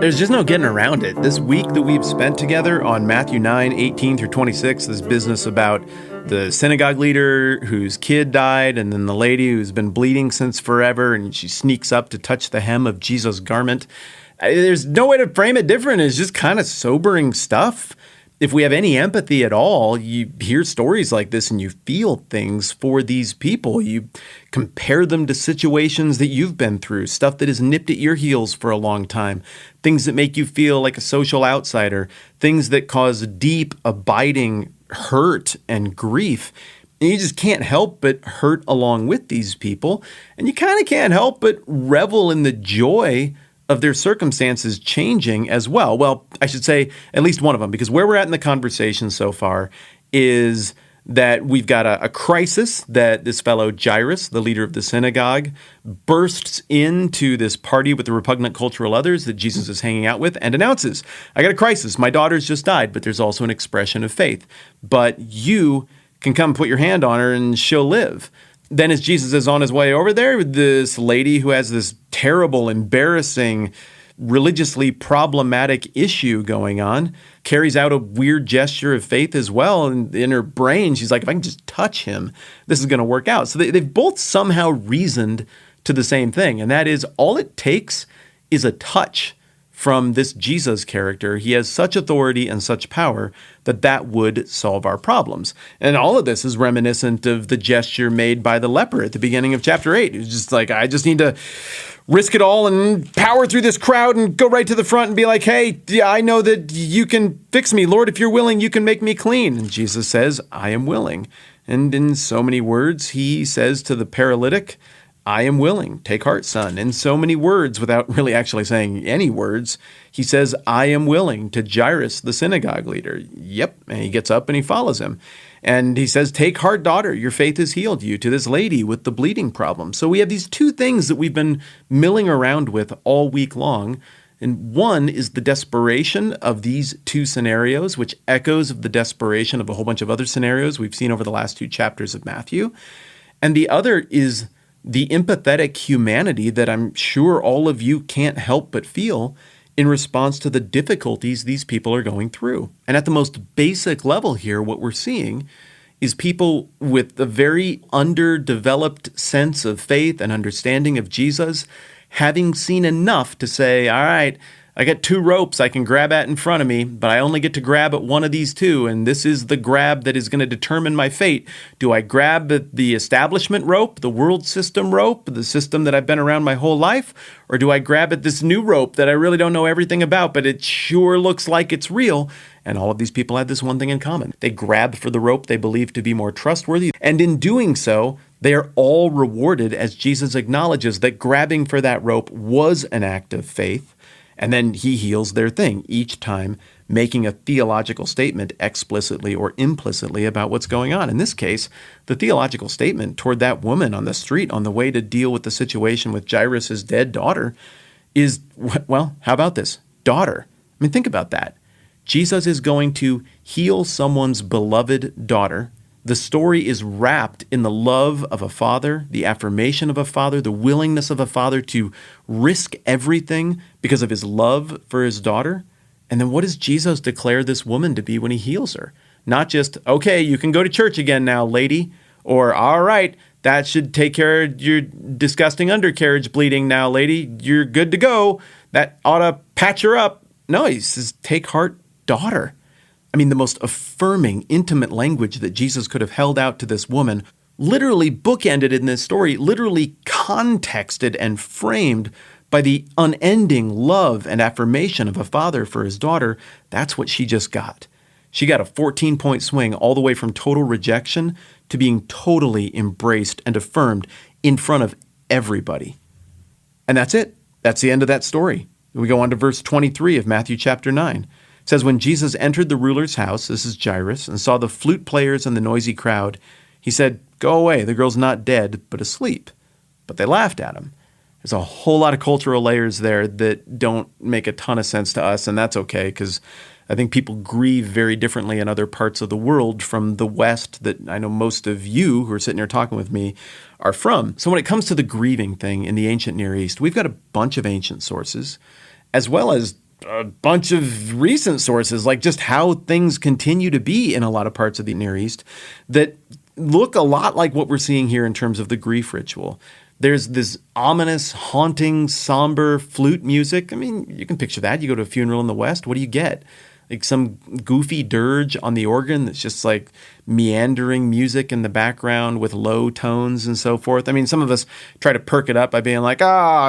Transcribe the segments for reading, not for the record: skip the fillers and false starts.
There's just no getting around it. This week that we've spent together on Matthew 9:18 through 26, this business about the synagogue leader whose kid died, and then the lady who's been bleeding since forever, and she sneaks up to touch the hem of Jesus' garment. There's no way to frame it different. It's just kind of sobering stuff. If we have any empathy at all, you hear stories like this and you feel things for these people. You compare them to situations that you've been through, stuff that has nipped at your heels for a long time, things that make you feel like a social outsider, things that cause deep, abiding hurt and grief. And you just can't help but hurt along with these people. And you kind of can't help but revel in the joy of their circumstances changing as well. Well, I should say at least one of them, because where we're at in the conversation so far is that we've got a crisis that this fellow Jairus, the leader of the synagogue, bursts into this party with the repugnant cultural others that Jesus is hanging out with and announces, I got a crisis. My daughter's just died, but there's also an expression of faith. But you can come put your hand on her and she'll live. Then as Jesus is on his way over there, this lady who has this terrible, embarrassing, religiously problematic issue going on carries out a weird gesture of faith as well. And in her brain, she's like, if I can just touch him, this is going to work out. So they've both somehow reasoned to the same thing. And that is, all it takes is a touch from this Jesus character. He has such authority and such power that would solve our problems. And all of this is reminiscent of the gesture made by the leper at the beginning of chapter 8. It's just like, I just need to risk it all and power through this crowd and go right to the front and be like, hey, I know that you can fix me. Lord, if you're willing, you can make me clean. And Jesus says, I am willing. And in so many words, he says to the paralytic, I am willing. Take heart, son. In so many words, without really actually saying any words, he says, I am willing to Jairus, the synagogue leader. Yep. And he gets up and he follows him. And he says, take heart, daughter. Your faith has healed you, to this lady with the bleeding problem. So we have these two things that we've been milling around with all week long. And one is the desperation of these two scenarios, which echoes of the desperation of a whole bunch of other scenarios we've seen over the last two chapters of Matthew. And the other is the empathetic humanity that I'm sure all of you can't help but feel in response to the difficulties these people are going through. And at the most basic level here, what we're seeing is people with a very underdeveloped sense of faith and understanding of Jesus, having seen enough to say, all right, I got two ropes I can grab at in front of me, but I only get to grab at one of these two, and this is the grab that is going to determine my fate. Do I grab at the establishment rope, the world system rope, the system that I've been around my whole life, or do I grab at this new rope that I really don't know everything about, but it sure looks like it's real? And all of these people have this one thing in common. They grab for the rope they believe to be more trustworthy, and in doing so, they are all rewarded as Jesus acknowledges that grabbing for that rope was an act of faith. And then he heals their thing, each time making a theological statement explicitly or implicitly about what's going on. In this case, the theological statement toward that woman on the street on the way to deal with the situation with Jairus' dead daughter is, well, how about this? Daughter. I mean, think about that. Jesus is going to heal someone's beloved daughter. The story is wrapped in the love of a father, the affirmation of a father, the willingness of a father to risk everything because of his love for his daughter. And then what does Jesus declare this woman to be when he heals her? Not just, okay, you can go to church again now, lady, or all right, that should take care of your disgusting undercarriage bleeding now, lady. You're good to go. That ought to patch her up. No, he says, take heart, daughter. I mean, the most affirming, intimate language that Jesus could have held out to this woman, literally bookended in this story, literally contexted and framed by the unending love and affirmation of a father for his daughter. That's what she just got. She got a 14-point swing all the way from total rejection to being totally embraced and affirmed in front of everybody. And that's it. That's the end of that story. We go on to verse 23 of Matthew chapter 9. It says, when Jesus entered the ruler's house, this is Jairus, and saw the flute players and the noisy crowd, he said, go away, the girl's not dead, but asleep. But they laughed at him. There's a whole lot of cultural layers there that don't make a ton of sense to us, and that's okay, because I think people grieve very differently in other parts of the world from the West that I know most of you who are sitting here talking with me are from. So when it comes to the grieving thing in the ancient Near East, we've got a bunch of ancient sources, as well as a bunch of recent sources, like just how things continue to be in a lot of parts of the Near East that look a lot like what we're seeing here in terms of the grief ritual. There's this ominous, haunting, somber flute music. I mean, you can picture that. You go to a funeral in the West, what do you get? Like some goofy dirge on the organ that's just like meandering music in the background with low tones and so forth. I mean, some of us try to perk it up by being like,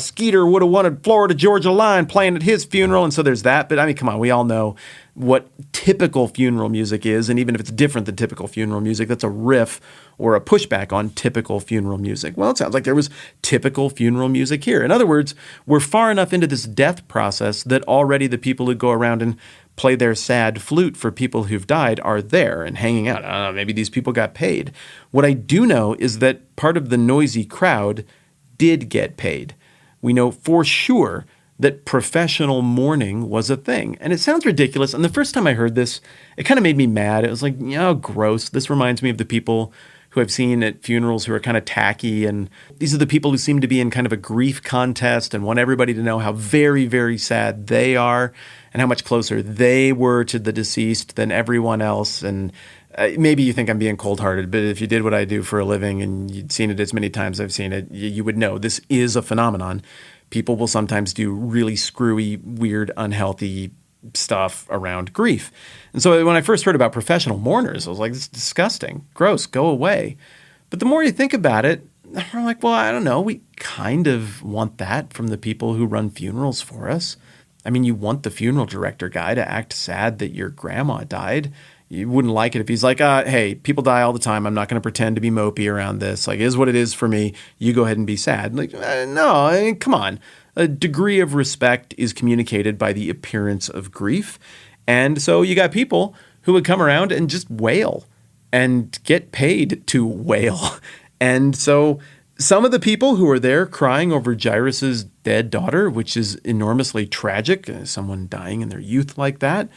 Skeeter would have wanted Florida Georgia Line playing at his funeral. And so there's that. But I mean, come on, we all know what typical funeral music is. And even if it's different than typical funeral music, that's a riff or a pushback on typical funeral music. Well, it sounds like there was typical funeral music here. In other words, we're far enough into this death process that already the people who go around and play their sad flute for people who've died are there and hanging out. I don't know, maybe these people got paid. What I do know is that part of the noisy crowd did get paid. We know for sure that professional mourning was a thing. And it sounds ridiculous. And the first time I heard this, it kind of made me mad. It was like, gross. This reminds me of the people who I've seen at funerals who are kind of tacky. And these are the people who seem to be in kind of a grief contest and want everybody to know how very, very sad they are and how much closer they were to the deceased than everyone else. And maybe you think I'm being cold-hearted, but if you did what I do for a living and you'd seen it as many times as I've seen it, you would know this is a phenomenon. People will sometimes do really screwy, weird, unhealthy stuff around grief. And so when I first heard about professional mourners, I was like, this is disgusting, gross, go away. But the more you think about it, I'm like, well, I don't know. We kind of want that from the people who run funerals for us. I mean, you want the funeral director guy to act sad that your grandma died. You wouldn't like it if he's like, hey, people die all the time. I'm not going to pretend to be mopey around this. Like, it is what it is for me. You go ahead and be sad. Like, no, I mean, come on. A degree of respect is communicated by the appearance of grief. And so you got people who would come around and just wail and get paid to wail. And so some of the people who are there crying over Jairus's dead daughter, which is enormously tragic, someone dying in their youth like that.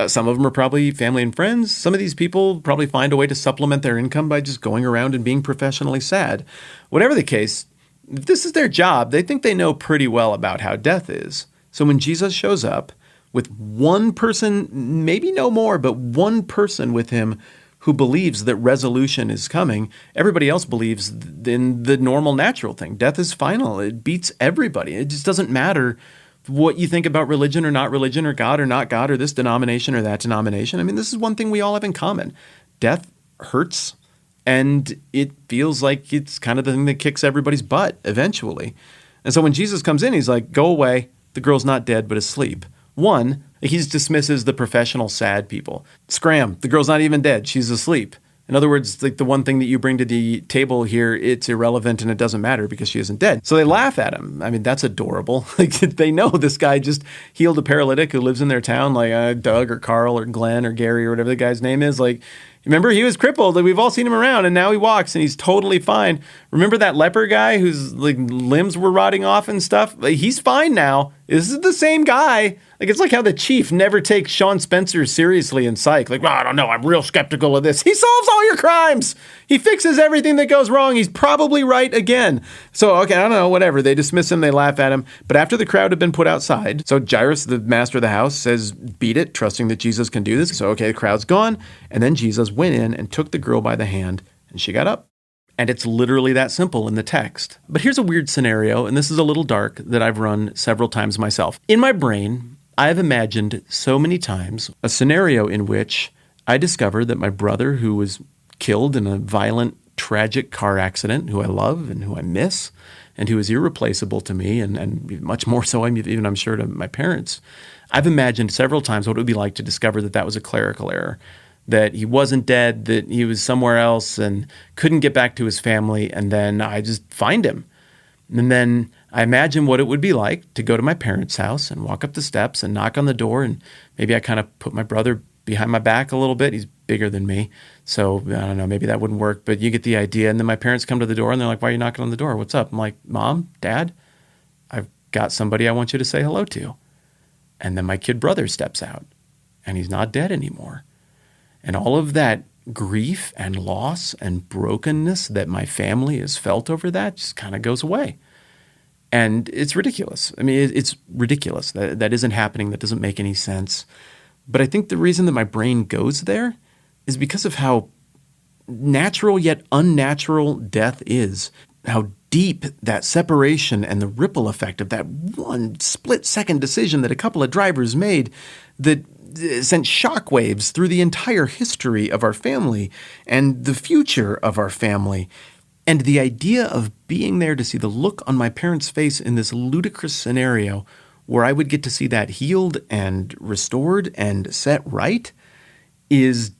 Some of them are probably family and friends. Some of these people probably find a way to supplement their income by just going around and being professionally sad. Whatever the case, if this is their job, they think they know pretty well about how death is. So when Jesus shows up with one person, maybe no more, but one person with him who believes that resolution is coming, everybody else believes in the normal, natural thing. Death is final. It beats everybody. It just doesn't matter what you think about religion or not religion or God or not God or this denomination or that denomination. I mean, this is one thing we all have in common. Death hurts, and it feels like it's kind of the thing that kicks everybody's butt eventually. And so when Jesus comes in, he's like, go away. The girl's not dead, but asleep. One, he dismisses the professional sad people. Scram, the girl's not even dead. She's asleep. In other words, like the one thing that you bring to the table here, it's irrelevant and it doesn't matter because she isn't dead. So they laugh at him. I mean, that's adorable. Like they know this guy just healed a paralytic who lives in their town, like Doug or Carl or Glenn or Gary or whatever the guy's name is. Like, remember, he was crippled. Like, we've all seen him around, and now he walks, and he's totally fine. Remember that leper guy whose like limbs were rotting off and stuff? Like, he's fine now. This is the same guy. Like, it's like how the chief never takes Sean Spencer seriously in Psych. Like, well, I don't know. I'm real skeptical of this. He solves all your crimes. He fixes everything that goes wrong. He's probably right again. So, okay, I don't know, whatever. They dismiss him. They laugh at him. But after the crowd had been put outside, so Jairus, the master of the house, says, beat it, trusting that Jesus can do this. So, okay, the crowd's gone. And then Jesus went in and took the girl by the hand, and she got up. And it's literally that simple in the text. But here's a weird scenario, and this is a little dark, that I've run several times myself. In my brain, I've imagined so many times a scenario in which I discover that my brother, who was killed in a violent, tragic car accident, who I love and who I miss, and who is irreplaceable to me, and much more so even I'm sure to my parents, I've imagined several times what it would be like to discover that that was a clerical error, that he wasn't dead, that he was somewhere else and couldn't get back to his family, and then I just find him. And then I imagine what it would be like to go to my parents' house and walk up the steps and knock on the door, and maybe I kind of put my brother behind my back a little bit. He's bigger than me, so I don't know, maybe that wouldn't work, but you get the idea. And then my parents come to the door, and they're like, why are you knocking on the door? What's up? I'm like, Mom, Dad, I've got somebody I want you to say hello to. And then my kid brother steps out, and he's not dead anymore. And all of that grief and loss and brokenness that my family has felt over that just kind of goes away. And it's ridiculous. I mean, it's ridiculous. That isn't happening. That doesn't make any sense. But I think the reason that my brain goes there is because of how natural yet unnatural death is, how deep that separation and the ripple effect of that one split-second decision that a couple of drivers made that sent shockwaves through the entire history of our family and the future of our family. And the idea of being there to see the look on my parents' face in this ludicrous scenario where I would get to see that healed and restored and set right is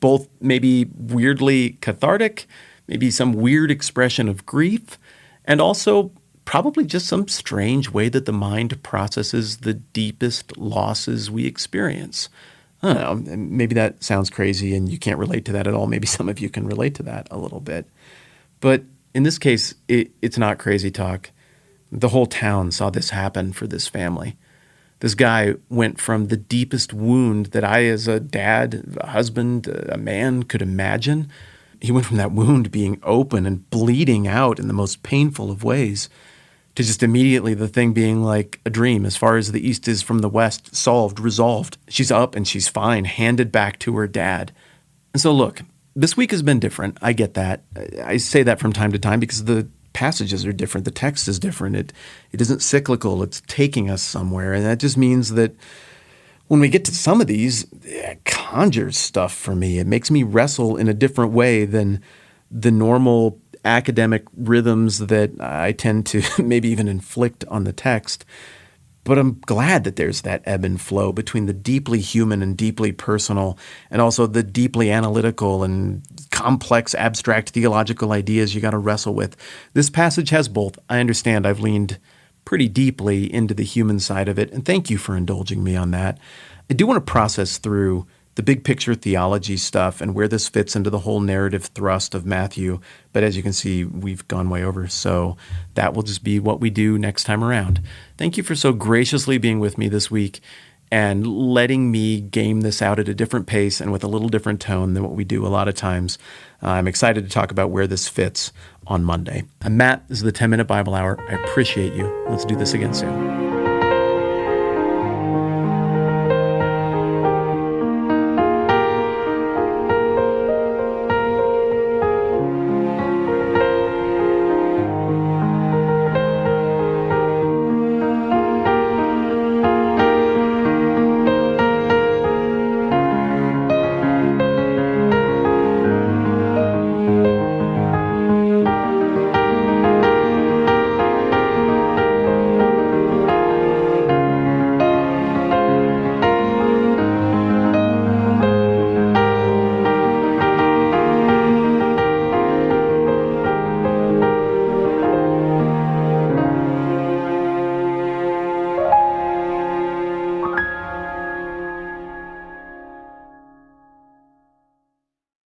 both maybe weirdly cathartic, maybe some weird expression of grief, and also probably just some strange way that the mind processes the deepest losses we experience. I don't know, maybe that sounds crazy and you can't relate to that at all. Maybe some of you can relate to that a little bit. But in this case, it's not crazy talk. The whole town saw this happen for this family. This guy went from the deepest wound that I, as a dad, a husband, a man, could imagine. He went from that wound being open and bleeding out in the most painful of ways to just immediately the thing being like a dream. As far as the East is from the West, solved, resolved. She's up and she's fine, handed back to her dad. And so look, this week has been different. I get that. I say that from time to time because the passages are different. The text is different. It isn't cyclical. It's taking us somewhere. And that just means that when we get to some of these, it conjures stuff for me. It makes me wrestle in a different way than the normal academic rhythms that I tend to maybe even inflict on the text. But I'm glad that there's that ebb and flow between the deeply human and deeply personal and also the deeply analytical and complex, abstract theological ideas you got to wrestle with. This passage has both. I understand I've leaned pretty deeply into the human side of it, and thank you for indulging me on that. I do want to process through the big picture theology stuff and where this fits into the whole narrative thrust of Matthew. But as you can see, we've gone way over, so that will just be what we do next time around. Thank you for so graciously being with me this week and letting me game this out at a different pace and with a little different tone than what we do a lot of times. I'm excited to talk about where this fits on Monday. I'm Matt. This is the 10-Minute Bible Hour. I appreciate you. Let's do this again soon.